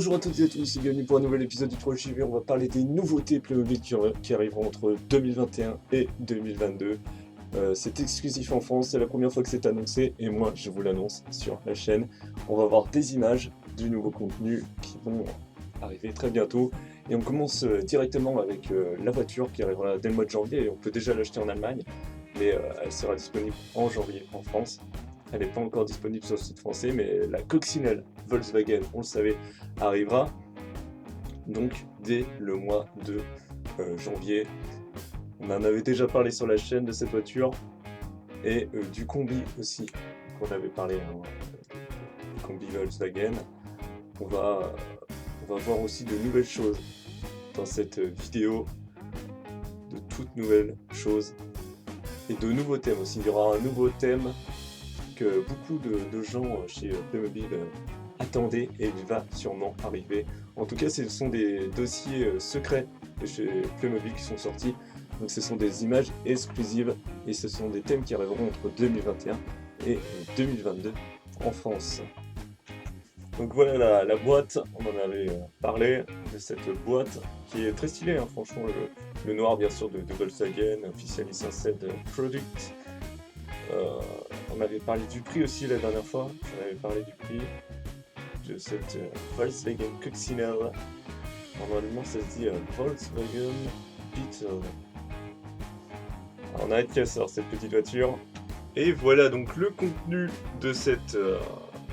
Bonjour à toutes et à tous et bienvenue pour un nouvel épisode du Troll JV. On va parler des nouveautés Playmobil qui arriveront entre 2021 et 2022. C'est exclusif en France, c'est la première fois que c'est annoncé et moi je vous l'annonce sur la chaîne. On va voir des images du nouveau contenu qui vont arriver très bientôt. Et on commence directement avec la voiture qui arrivera dès le mois de janvier et on peut déjà l'acheter en Allemagne. Mais elle sera disponible en janvier en France. Elle n'est pas encore disponible sur le site français, mais la coccinelle Volkswagen, on le savait, arrivera donc dès le mois de janvier. On en avait déjà parlé sur la chaîne de cette voiture et du combi aussi qu'on avait parlé, hein, du combi Volkswagen. On va voir aussi de nouvelles choses dans cette vidéo, de toutes nouvelles choses et de nouveaux thèmes aussi. Il y aura un nouveau thème que beaucoup de gens chez Playmobil attendaient et il va sûrement arriver. En tout cas, ce sont des dossiers secrets de chez Playmobil qui sont sortis. Donc ce sont des images exclusives et ce sont des thèmes qui arriveront entre 2021 et 2022 en France. Donc voilà la boîte, on en avait parlé de cette boîte qui est très stylée, hein, franchement. Le noir bien sûr de Volkswagen, official licensed product. On avait parlé du prix aussi la dernière fois, on avait parlé du prix de cette Volkswagen Coccinelle. Normalement ça se dit Volkswagen Beetle. Alors, on a hâte qu'elle sorte cette petite voiture. Et voilà donc le contenu de cette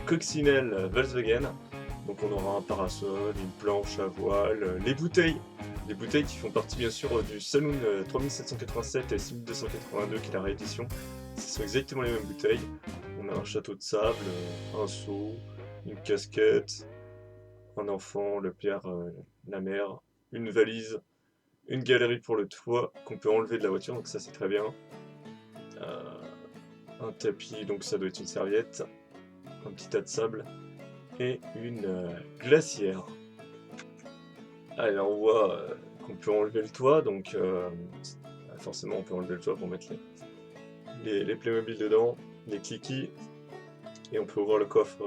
coccinelle Volkswagen. Donc on aura un parasol, une planche à voile, les bouteilles qui font partie bien sûr du Saloon 3787 et 6282 qui est la réédition. Ce sont exactement les mêmes bouteilles. On a un château de sable, un seau, une casquette, un enfant, le père, la mère, une valise, une galerie pour le toit qu'on peut enlever de la voiture, donc ça c'est très bien. Un tapis, donc ça doit être une serviette, un petit tas de sable et une glacière. Allez, on voit qu'on peut enlever le toit, donc forcément on peut enlever le toit pour mettre les Playmobil dedans, les cliquis, et on peut ouvrir le coffre.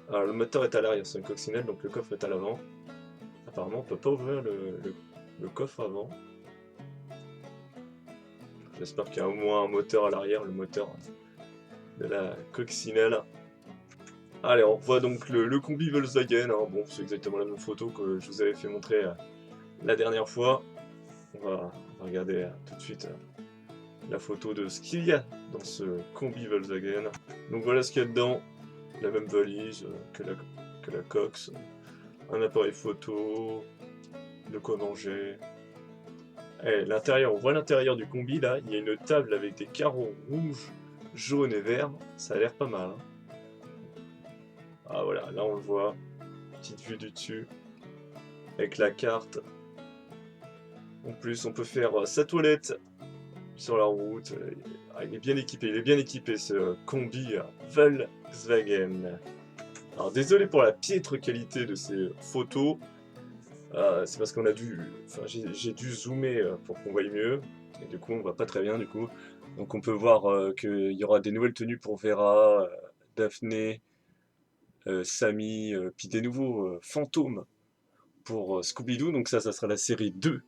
Alors le moteur est à l'arrière, c'est une coccinelle, donc le coffre est à l'avant. Apparemment on peut pas ouvrir le coffre avant. J'espère qu'il y a au moins un moteur à l'arrière, le moteur de la coccinelle. Allez, on voit donc le combi Volkswagen, hein. Bon, c'est exactement la même photo que je vous avais fait montrer la dernière fois. On va regarder tout de suite la photo de ce qu'il y a dans ce combi Volkswagen. Donc voilà ce qu'il y a dedans, la même valise que la Cox, un appareil photo, de quoi manger. Et l'intérieur, on voit l'intérieur du combi là, il y a une table avec des carreaux rouges, jaunes et verts, ça a l'air pas mal, hein. Ah voilà, là on le voit, petite vue du dessus, avec la carte. En plus on peut faire sa toilette sur la route. Il est bien équipé ce combi Volkswagen. Alors désolé pour la piètre qualité de ces photos, c'est parce qu'on a dû, enfin j'ai dû zoomer pour qu'on voie mieux, et du coup on voit pas très bien du coup. Donc on peut voir qu'il y aura des nouvelles tenues pour Vera, Daphné, Sammy, puis des nouveaux fantômes pour Scooby-Doo. Donc ça sera la série 2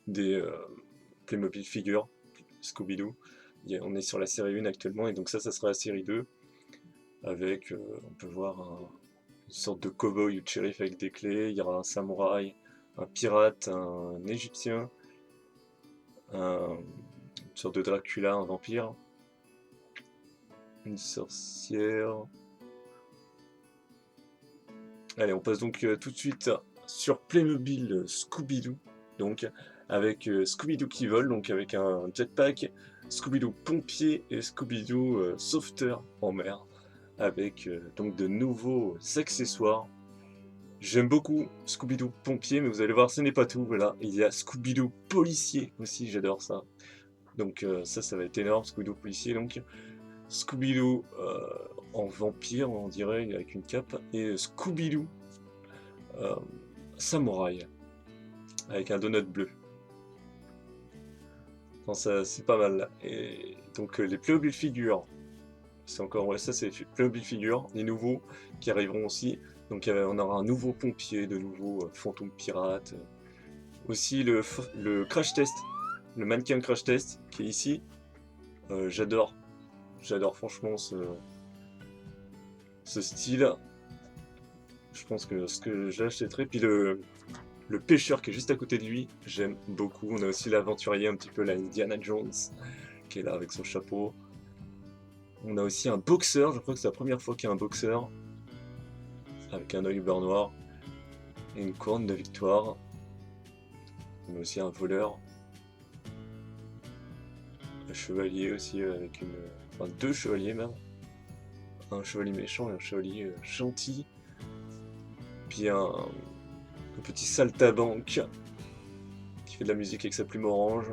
des Playmobil Figures Scooby-Doo. On est sur la série 1 actuellement, et donc ça sera la série 2. Avec, on peut voir une sorte de cow-boy ou de shérif avec des clés. Il y aura un samouraï, un pirate, un égyptien, une sorte de Dracula, un vampire, une sorcière. Allez, on passe donc tout de suite sur Playmobil Scooby-Doo, donc avec Scooby-Doo qui vole, donc avec un jetpack, Scooby-Doo pompier et Scooby-Doo sauveteur en mer, avec donc de nouveaux accessoires. J'aime beaucoup Scooby-Doo pompier, mais vous allez voir, ce n'est pas tout. Voilà, il y a Scooby-Doo policier aussi, j'adore ça. Donc ça va être énorme, Scooby-Doo policier. Donc Scooby-Doo en vampire, on dirait, avec une cape, et Scooby-Doo samouraï, avec un donut bleu. Enfin, ça, c'est pas mal. Et donc les Playmobil Figures, c'est encore, ouais, ça c'est Playmobil Figures, les nouveaux qui arriveront aussi. Donc on aura un nouveau pompier, de nouveau fantôme pirate. Aussi le crash test, le mannequin crash test qui est ici. J'adore franchement ce style. Je pense que ce que j'achèterais. Puis le pêcheur qui est juste à côté de lui, j'aime beaucoup. On a aussi l'aventurier un petit peu la Indiana Jones qui est là avec son chapeau. On a aussi un boxeur, je crois que c'est la première fois qu'il y a un boxeur avec un œil au beurre noir et une couronne de victoire. On a aussi un voleur, un chevalier aussi avec enfin deux chevaliers même, un chevalier méchant et un chevalier gentil. Puis un petit saltabanque qui fait de la musique avec sa plume orange.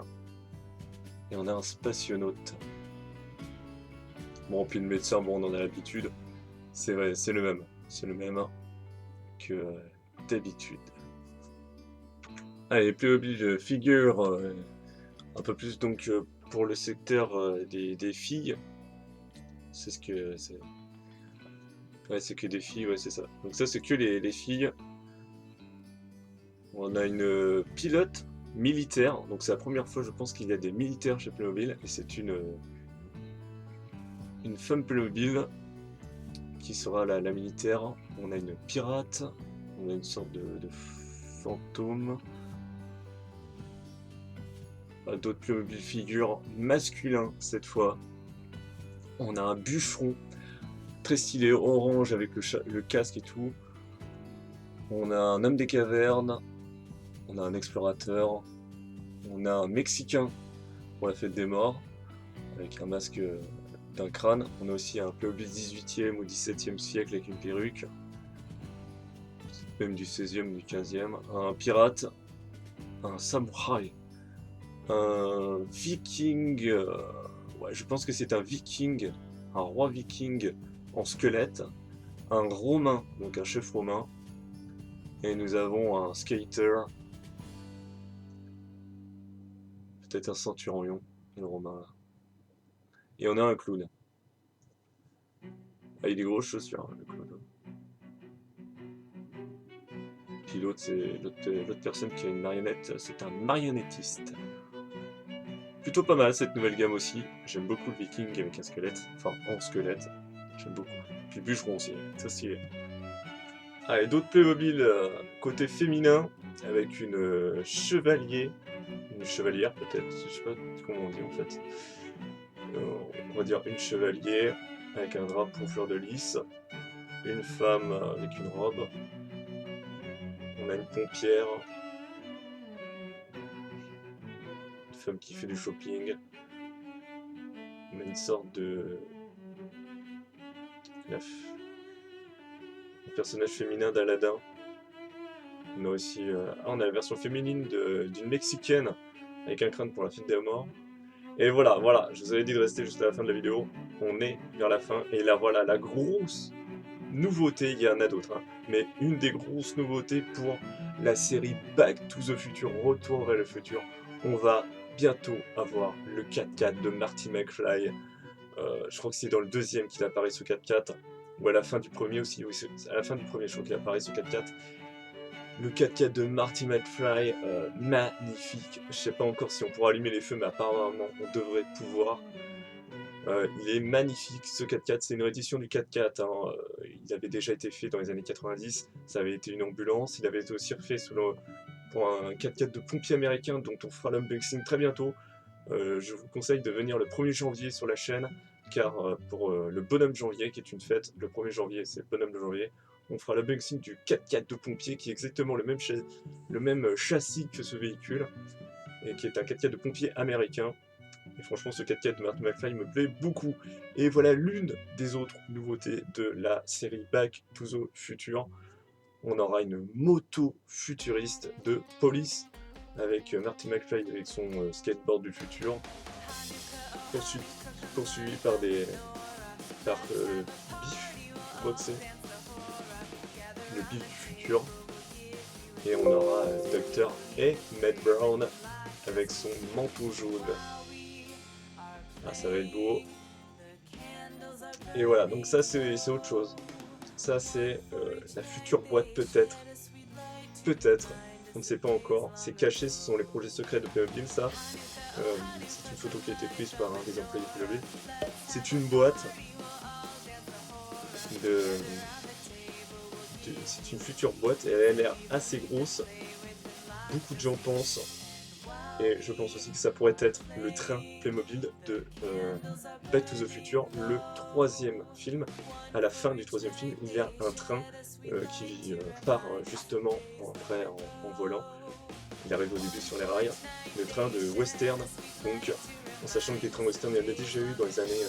Et on a un spationaute. Bon, puis le médecin, bon, on en a l'habitude. C'est vrai, c'est le même que d'habitude. Allez, Playmobil figure un peu plus donc pour le secteur des filles. C'est ce que c'est. Ouais, c'est que des filles, ouais, c'est ça. Donc ça, c'est que les filles. On a une pilote militaire. Donc c'est la première fois, je pense, qu'il y a des militaires chez Playmobil. Et c'est une femme Playmobil qui sera la militaire. On a une pirate. On a une sorte de fantôme. D'autres Playmobil figures masculins cette fois. On a un bûcheron très stylé, orange avec le casque et tout. On a un homme des cavernes. On a un explorateur. On a un Mexicain pour la fête des morts avec un masque d'un crâne. On a aussi un Playmobil 18e ou 17e siècle avec une perruque. Même du 16e ou du 15e. Un pirate. Un samouraï. Un viking. Ouais, je pense que c'est un viking. Un roi viking en squelette. Un romain, donc un chef romain. Et nous avons un skater. Peut-être un centurion, le romain là. Et on a un clown. Avec des grosses chaussures, hein, le clown. Puis l'autre, c'est l'autre personne qui a une marionnette, c'est un marionnettiste. Plutôt pas mal cette nouvelle gamme aussi. J'aime beaucoup le viking avec un squelette, enfin en squelette. J'aime beaucoup. Puis le bûcheron aussi, ça stylé. Ah, et d'autres Playmobil côté féminin, avec une chevalier, une chevalière peut-être, je sais pas comment on dit en fait. On va dire une chevalier avec un drapeau fleur de lys, une femme avec une robe, on a une pompière, une femme qui fait du shopping, on a une sorte de un personnage féminin d'Aladin. On a aussi on a la version féminine d'une Mexicaine avec un crâne pour la fête des morts. Et voilà, je vous avais dit de rester jusqu'à la fin de la vidéo. On est vers la fin et là voilà la grosse nouveauté, il y en a d'autres, hein, mais une des grosses nouveautés pour la série Back to the Future, Retour vers le futur. On va bientôt avoir le 4x4 de Marty McFly. Je crois que c'est dans le deuxième qu'il apparaît ce 4x4, ou à la fin du premier aussi, oui, c'est à la fin du premier je crois qu'il apparaît ce 4x4. Le 4x4 de Marty McFly, magnifique. Je sais pas encore si on pourra allumer les feux, mais apparemment on devrait pouvoir. Il est magnifique ce 4x4, c'est une réédition du 4x4, hein. Il avait déjà été fait dans les années 90, ça avait été une ambulance, il avait été aussi refait pour un 4x4 de pompier américain dont on fera l'unboxing très bientôt. Je vous conseille de venir le 1er janvier sur la chaîne, car pour le bonhomme janvier, qui est une fête, le 1er janvier c'est le bonhomme de janvier, on fera l'unboxing du 4x4 de pompier qui est exactement le même châssis que ce véhicule, et qui est un 4x4 de pompier américain. Et franchement, ce 4x4 de Marty McFly me plaît beaucoup. Et voilà l'une des autres nouveautés de la série Back to the Future. On aura une moto futuriste de police avec Marty McFly avec son skateboard du futur, poursuivi par Biff, je crois que c'est le Biff du futur. Et on aura Dr. et Matt Brown avec son manteau jaune. Ah, ça va être beau. Et voilà, donc ça c'est autre chose. Ça, c'est la future boîte, peut-être. Peut-être. On ne sait pas encore. C'est caché, ce sont les projets secrets de Playmobil, ça. C'est une photo qui a été prise par un des employés de Playmobil. C'est une boîte de... C'est une future boîte et elle a l'air assez grosse. Beaucoup de gens pensent, et je pense aussi que ça pourrait être le train Playmobil de Back to the Future, le 3e film. À la fin du 3e film, il y a un train qui part justement après en volant. Il arrive au début sur les rails. Le train de western, donc en sachant que les trains western, il y en a déjà eu dans les années,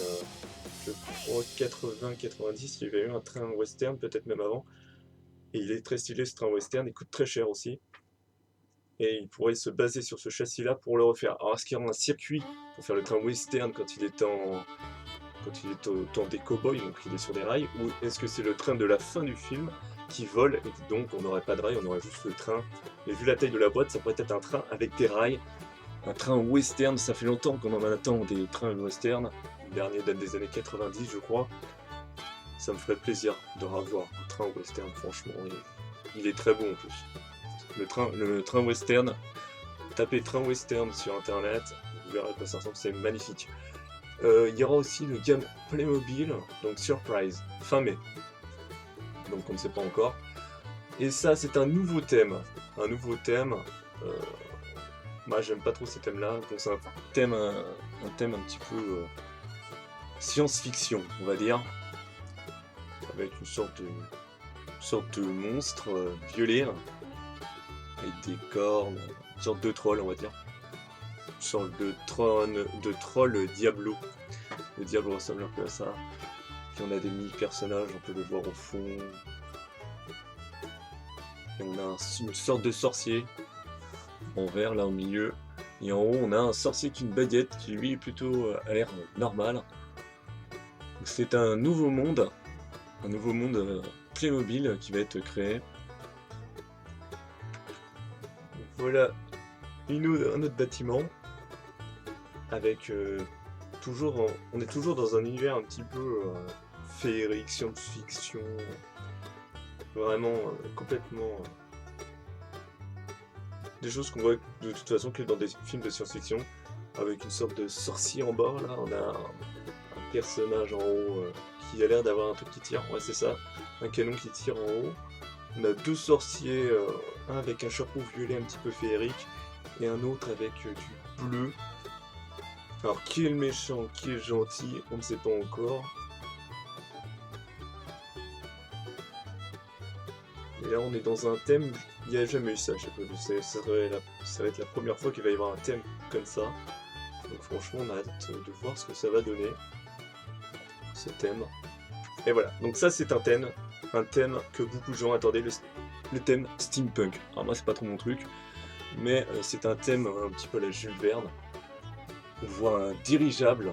je crois, 80-90, il y avait eu un train western, peut-être même avant. Et il est très stylé ce train western, il coûte très cher aussi. Et il pourrait se baser sur ce châssis-là pour le refaire. Alors est-ce qu'il y aura un circuit pour faire le train western quand il est au temps des cow-boys, donc il est sur des rails, ou est-ce que c'est le train de la fin du film qui vole et donc on n'aurait pas de rails, on aurait juste le train. Mais vu la taille de la boîte, ça pourrait être un train avec des rails. Un train western, ça fait longtemps qu'on en attend des trains western. Le dernier date des années 90, je crois. Ça me ferait plaisir de revoir un train western, franchement. Il est très bon en plus. Le train western, tapez train western sur internet, vous verrez à quoi ça ressemble, c'est magnifique. Il y aura aussi le gamme Playmobil, donc Surprise, fin mai. Donc on ne sait pas encore. Et ça, c'est un nouveau thème. Un nouveau thème. Moi, j'aime pas trop ces thèmes-là. Donc c'est un thème un petit peu science-fiction, on va dire. Avec une sorte de monstre violet. Avec des cornes, une sorte de troll, on va dire. Une sorte de troll Diablo. Le Diablo ressemble un peu à ça. Puis on a des mini-personnages, on peut le voir au fond. Et on a une sorte de sorcier en vert là au milieu. Et en haut, on a un sorcier qui a une baguette qui lui plutôt a l'air normal. C'est un nouveau monde Playmobil qui va être créé. Voilà un autre bâtiment avec on est toujours dans un univers un petit peu féerique, science-fiction, vraiment complètement des choses qu'on voit de toute façon que dans des films de science-fiction, avec une sorte de sorcier en bas. Là, on a un personnage en haut qui a l'air d'avoir un truc qui tire, ouais c'est ça, un canon qui tire en haut. On a deux sorciers, un avec un chapeau violet un petit peu féerique, et un autre avec du bleu. Alors qui est le méchant, qui est le gentil, on ne sait pas encore. Et là on est dans un thème, il n'y a jamais eu ça, je sais pas, ça va être la première fois qu'il va y avoir un thème comme ça. Donc franchement on a hâte de voir ce que ça va donner, ce thème. Et voilà, donc ça c'est un thème que beaucoup de gens attendaient, le thème steampunk. Alors moi c'est pas trop mon truc, mais c'est un thème un petit peu à la Jules Verne. On voit un dirigeable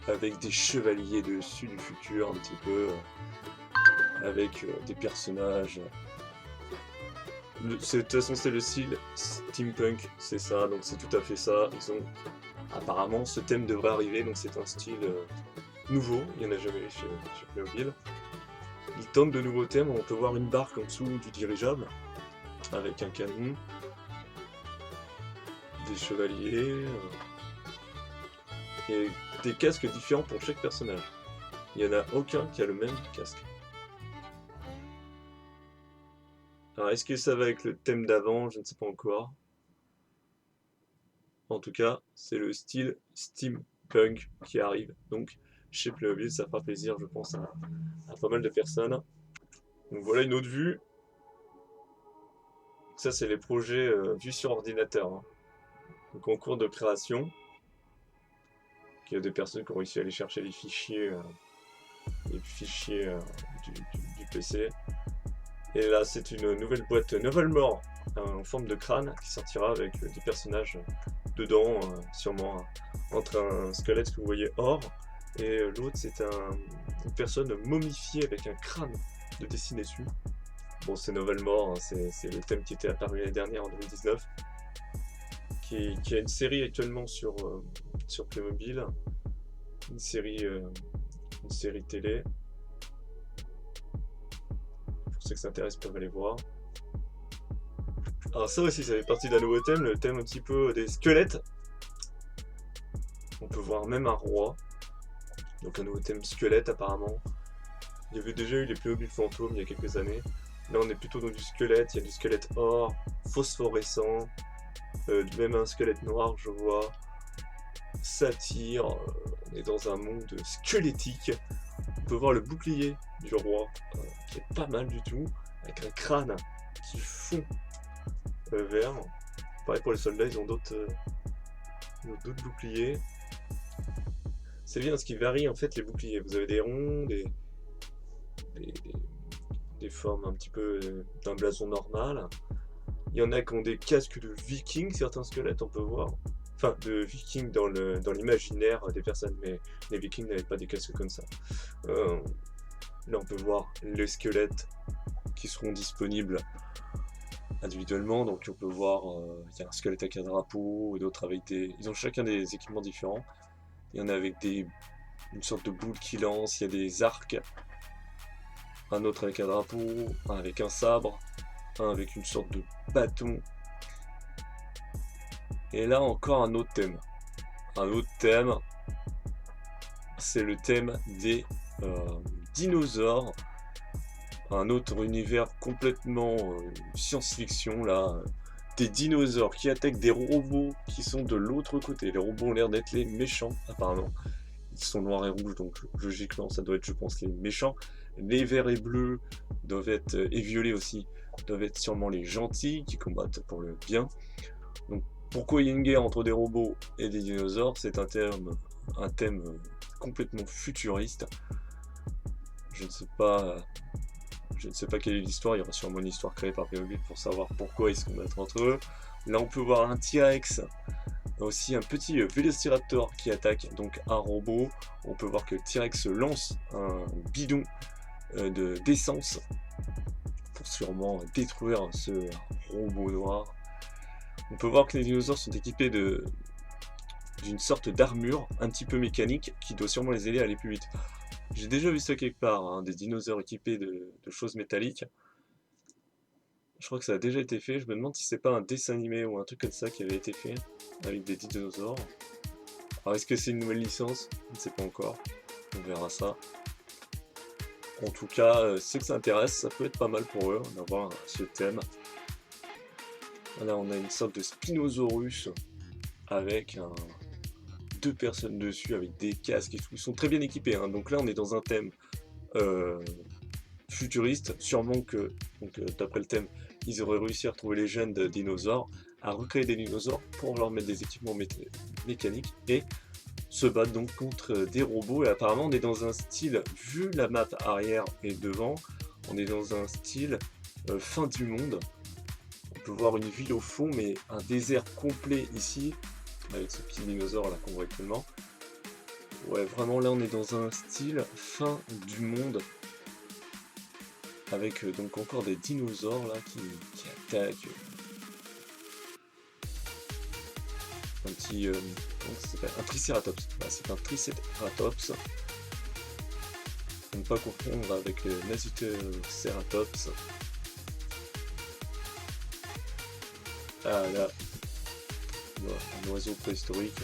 avec des chevaliers dessus du futur un petit peu, avec des personnages. De toute façon c'est le style steampunk, c'est ça, donc c'est tout à fait ça. Apparemment ce thème devrait arriver, donc c'est un style nouveau, il n'y en a jamais eu chez Playmobil. Ils tentent de nouveaux thèmes, on peut voir une barque en dessous du dirigeable, avec un canon, des chevaliers, et des casques différents pour chaque personnage. Il n'y en a aucun qui a le même casque. Alors est-ce que ça va avec le thème d'avant? Je ne sais pas encore. En tout cas, c'est le style steampunk qui arrive, donc chez Playmobil, ça fera plaisir je pense à pas mal de personnes. Donc voilà une autre vue. Ça c'est les projets vus sur ordinateur, hein. Donc en cours de création. Il y a des personnes qui ont réussi à aller chercher les fichiers du PC. Et là c'est une nouvelle boîte Novelmore en forme de crâne qui sortira avec des personnages dedans, sûrement entre un squelette que vous voyez or et l'autre c'est une personne momifiée avec un crâne de dessiné dessus. Bon c'est Novelmore, hein, c'est le thème qui était apparu l'année dernière en 2019, qui a une série actuellement sur Playmobil, une série télé. ceux que ça intéresse peuvent aller voir. Alors ça aussi, ça fait partie d'un nouveau thème, le thème un petit peu des squelettes. On peut voir même un roi. Donc un nouveau thème squelette apparemment. Il y avait déjà eu les Playmobil fantômes il y a quelques années. Là on est plutôt dans du squelette, il y a du squelette or, phosphorescent, même un squelette noir je vois. Satyre, on est dans un monde squelettique. On peut voir le bouclier du roi, qui est pas mal du tout, avec un crâne qui fond vert. Pareil pour les soldats, ils ont d'autres boucliers. C'est bien ce qui varie en fait les boucliers. Vous avez des ronds, des formes un petit peu d'un blason normal. Il y en a qui ont des casques de vikings, certains squelettes on peut voir. Enfin, de vikings dans l'imaginaire des personnes, mais les vikings n'avaient pas des casques comme ça. Là on peut voir les squelettes qui seront disponibles individuellement, donc on peut voir, il y a un squelette avec un drapeau, et d'autres avec des... Ils ont chacun des équipements différents. Il y en a avec une sorte de boule qui lance, il y a des arcs, un autre avec un drapeau, un avec un sabre, un avec une sorte de bâton. Et là encore un autre thème. Un autre thème, c'est le thème des dinosaures. Un autre univers complètement science-fiction là. Des dinosaures qui attaquent des robots qui sont de l'autre côté. Les robots ont l'air d'être les méchants apparemment. Ils sont noirs et rouges donc logiquement ça doit être je pense les méchants. Les verts et bleus doivent être, et violets aussi, doivent être sûrement les gentils qui combattent pour le bien. Donc pourquoi il y a une guerre entre des robots et des dinosaures? C'est un thème complètement futuriste. Je ne sais pas quelle est l'histoire, il y aura sûrement une histoire créée par Playmobil pour savoir pourquoi ils se combattent entre eux. Là on peut voir un T-Rex, aussi un petit Vélociraptor qui attaque donc un robot. On peut voir que le T-Rex lance un bidon d'essence pour sûrement détruire ce robot noir. On peut voir que les dinosaures sont équipés d'une sorte d'armure un petit peu mécanique qui doit sûrement les aider à aller plus vite. J'ai déjà vu ça quelque part, hein, des dinosaures équipés de choses métalliques. Je crois que ça a déjà été fait, je me demande si c'est pas un dessin animé ou un truc comme ça qui avait été fait avec des dinosaures. Alors est-ce que c'est une nouvelle licence? Je ne sais pas encore, on verra ça. En tout cas, ceux que ça intéresse, ça peut être pas mal pour eux d'avoir ce thème. Là on a une sorte de Spinosaurus avec deux personnes dessus avec des casques et tout. Ils sont très bien équipés, hein. Donc là on est dans un thème futuriste. Sûrement que, d'après le thème, ils auraient réussi à retrouver les gènes de dinosaures, à recréer des dinosaures pour leur mettre des équipements mécaniques et se battre donc contre des robots. Et apparemment on est dans un style, vu la map arrière et devant, on est dans un style fin du monde. On peut voir une ville au fond, mais un désert complet ici, avec ce petit dinosaure là qu'on voit actuellement. Ouais, vraiment là on est dans un style fin du monde, avec donc encore des dinosaures là qui attaquent. Un petit... comment ça s'appelle? Un tricératops. Bah, c'est un tricératops. Ne pas confondre avec le Nasutoceratops. Ah là, un oiseau préhistorique.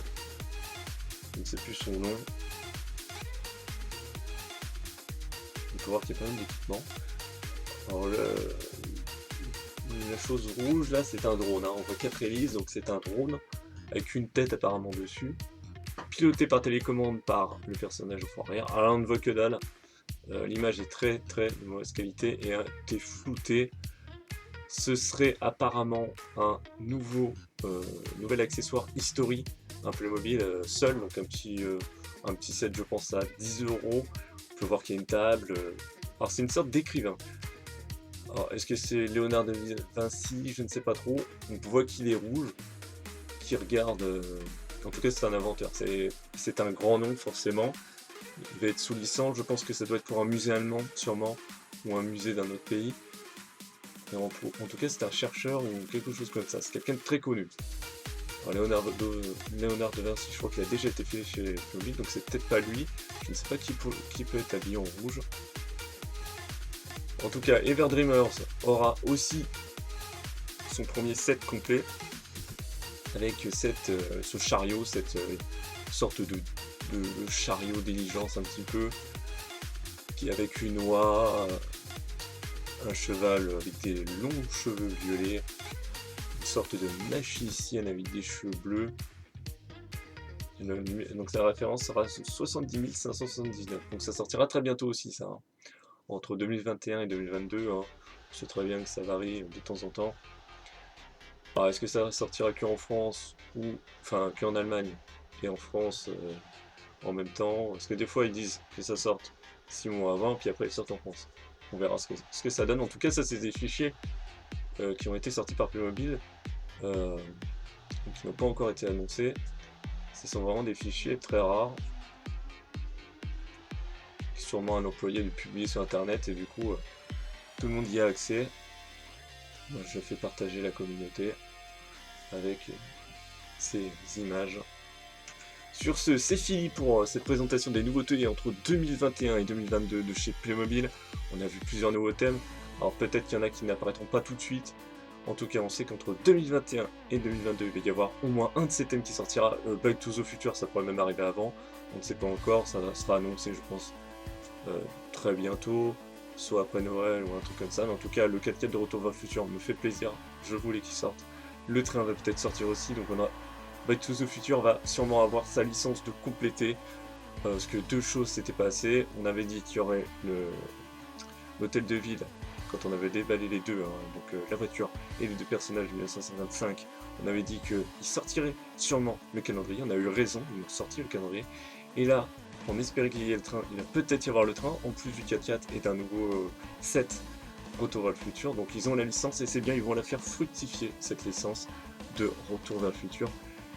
Je ne sais plus son nom. On peut voir qu'il y a pas mal d'équipements. Alors la chose rouge là, c'est un drone. Hein. On voit 4 hélices, donc c'est un drone avec une tête apparemment dessus. Piloté par télécommande par le personnage au fond arrière. Alors là, on ne voit que dalle. L'image est très de mauvaise qualité et est floutée. Ce serait apparemment un nouvel accessoire History, un Playmobil seul, donc un petit set je pense à 10 €. On peut voir qu'il y a une table. Alors c'est une sorte d'écrivain. Alors est-ce que c'est Léonard de Vinci? Je ne sais pas trop. On voit qu'il est rouge, qu'il regarde. En tout cas c'est un inventeur. C'est un grand nom forcément. Il va être sous licence. Je pense que ça doit être pour un musée allemand sûrement, ou un musée d'un autre pays. En tout cas, c'est un chercheur ou quelque chose comme ça. C'est quelqu'un de très connu. Alors, Léonard de Vinci, je crois qu'il a déjà été fait chez Playmobil, donc c'est peut-être pas lui. Je ne sais pas qui peut être habillé en rouge. En tout cas, Everdreamers aura aussi son premier set complet avec ce chariot, cette sorte de chariot diligence un petit peu, qui avec une oie, un cheval avec des longs cheveux violets, une sorte de magicienne avec des cheveux bleus. Donc sa référence sera 70 579. Donc ça sortira très bientôt aussi ça. Hein. Entre 2021 et 2022, hein. On sait très bien que ça varie de temps en temps. Alors est-ce que ça sortira qu'en France ou enfin qu'en Allemagne et en France en même temps? Parce que des fois ils disent que ça sorte 6 mois avant, puis après ils sortent en France. On verra ce que ça donne. En tout cas, ça c'est des fichiers qui ont été sortis par Playmobil, qui n'ont pas encore été annoncés. Ce sont vraiment des fichiers très rares. Sûrement un employé de publier sur internet et du coup tout le monde y a accès. Moi, je fais partager la communauté avec ces images. Sur ce, c'est fini pour cette présentation des nouveautés entre 2021 et 2022 de chez Playmobil. On a vu plusieurs nouveaux thèmes. Alors peut-être qu'il y en a qui n'apparaîtront pas tout de suite. En tout cas, on sait qu'entre 2021 et 2022, il va y avoir au moins un de ces thèmes qui sortira. Back to the Future, ça pourrait même arriver avant. On ne sait pas encore, ça sera annoncé, je pense, très bientôt, soit après Noël ou un truc comme ça. Mais en tout cas, le 4x4 de Retour vers le futur me fait plaisir. Je voulais qu'il sorte. Le train va peut-être sortir aussi, donc on a Back to the Future va sûrement avoir sa licence de compléter, parce que deux choses s'étaient passées. On avait dit qu'il y aurait l'hôtel de ville, quand on avait déballé les deux, hein, donc la voiture et les deux personnages de 1955, on avait dit qu'il sortirait sûrement le calendrier. On a eu raison, ils ont sorti le calendrier. Et là, on espérait qu'il y ait le train, il va peut-être y avoir le train, en plus du 4x4 et d'un nouveau set Retour vers le futur. Donc ils ont la licence et c'est bien, ils vont la faire fructifier, cette licence de Retour vers le futur.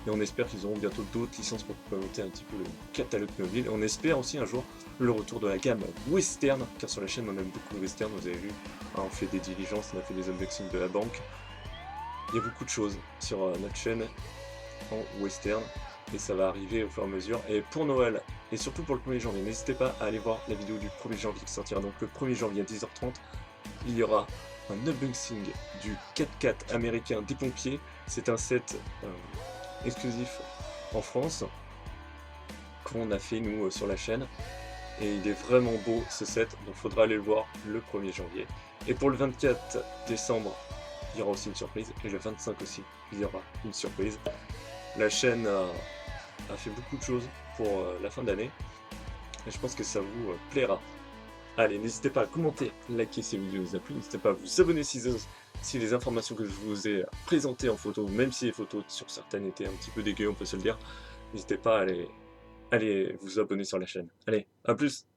Et on espère qu'ils auront bientôt d'autres licences pour compléter un petit peu le catalogue mobile. Et on espère aussi un jour le retour de la gamme western, car sur la chaîne on aime beaucoup le western, vous avez vu, hein, on fait des diligences, on a fait des unboxings de la banque. Il y a beaucoup de choses sur notre chaîne en western, et ça va arriver au fur et à mesure. Et pour Noël, et surtout pour le 1er janvier, n'hésitez pas à aller voir la vidéo du 1er janvier qui sortira donc le 1er janvier à 10h30. Il y aura un unboxing du 4x4 américain des pompiers. C'est un set exclusif en France qu'on a fait nous sur la chaîne et il est vraiment beau ce set, donc faudra aller le voir le 1er janvier. Et pour le 24 décembre il y aura aussi une surprise, et le 25 aussi il y aura une surprise. La chaîne a fait beaucoup de choses pour la fin d'année et je pense que ça vous plaira. Allez, n'hésitez pas à commenter, liker si la vidéo vous a plu, n'hésitez pas à vous abonner si les informations que je vous ai présentées en photo, même si les photos sur certaines étaient un petit peu dégueu, on peut se le dire, n'hésitez pas à aller vous abonner sur la chaîne. Allez, à plus!